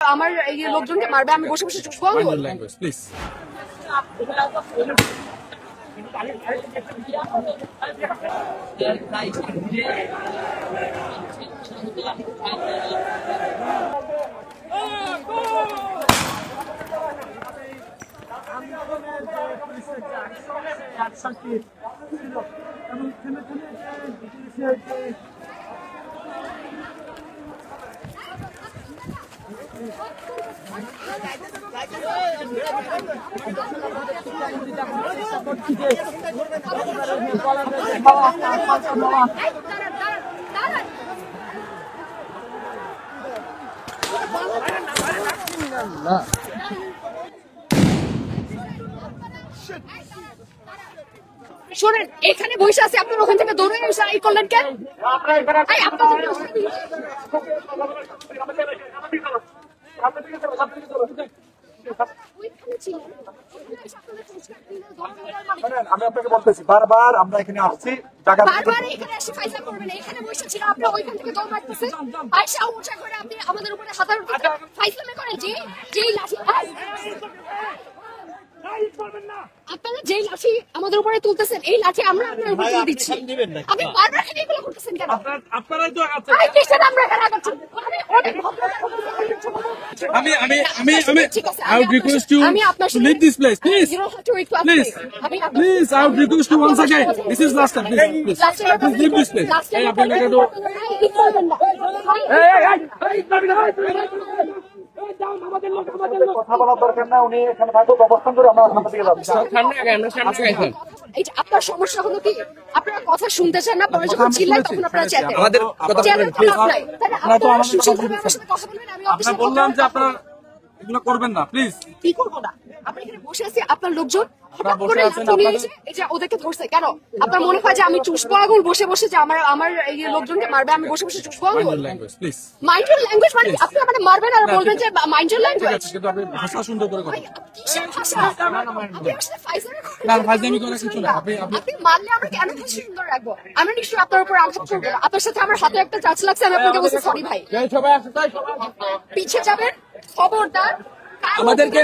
আমার এই লোকজনকে মারবে, আমি বসে বসে চুপ করবো? প্লিজ শোনেন, এখানে বসে আছে, আপনার ওখান থেকে দৌড়ে এসে এই করলেন কেন? আমি আপনাকে বলতেছি বারবার আমরা এখানে আসছি, বারবার এখানে এসে ফাইজলাম করবেন। এখানে বসে ছিল, আপনি ওইখান থেকে দৌড় মারতেছেন, আইসা উঠা করে আপনি আমাদের উপরে হাতার ফাইজলামে করেন। যেই লাঠি আপনারা যেই লাঠি আমাদের উপরে তুলতেছেন, এই লাঠি আমরা আপনার উপরে তুলে দিচ্ছি। আপনি বারবার এখানে এগুলো করতেছেন কেন? আপনারাই তো আগাচ্ছেন। আমরা এখানে আগাচ্ছি। I would request you to leave this place, please. Please, I would request you once again. This is last time, please. Please leave this place. Hey, আপনাকে তো কথা বলার দরকার না, উনি এখানে থাকুক, অবস্থান করে আমরা আপনার দিকে যাচ্ছি। আপনার সমস্যা হলো কি, আপনারা কথা শুনতে চান না, পরে যখন চিল্লায় তখন আপনারা চেতেন। আপনারা বললাম যে আপনারা এগুলো করবেন না, প্লিজ। কি করবো না? আপনি এখানে বসে আছি, আপনার লোকজন হঠাৎ করে লাঠি নিয়ে এসে এই যে ওদেরকে ধরছে কেন? আপনার মনে হয় যে আমি চুষবো আগুন বসে বসে, যে আমার এই লোকজনকে মারবে, আমি বসে বসে চুষবো আগুন? মাইন্ড ইউর ল্যাঙ্গুয়েজ মানে আপনি আমাদের মারবেন আর বলবেন যে মাইন্ড ইউর ল্যাঙ্গুয়েজ? কিন্তু আপনি ভাষা সুন্দর করে কথা। কিসের ভাষা? আপনি আসলে ফাইজলামি করেন। না, ফাইজলামি করে কিছু না। আপনি মারলে আমরা কেন ভাষা সুন্দর রাখবো? আমরা নিশ্চয়ই আপনার উপর আঘাত করবো না। আপনার সাথে আমার হাতে একটা টাচ লাগছে, আমি আপনাকে বলছি সরি ভাই। পিছিয়ে যাবেন, খবরদার। আমাদেরকে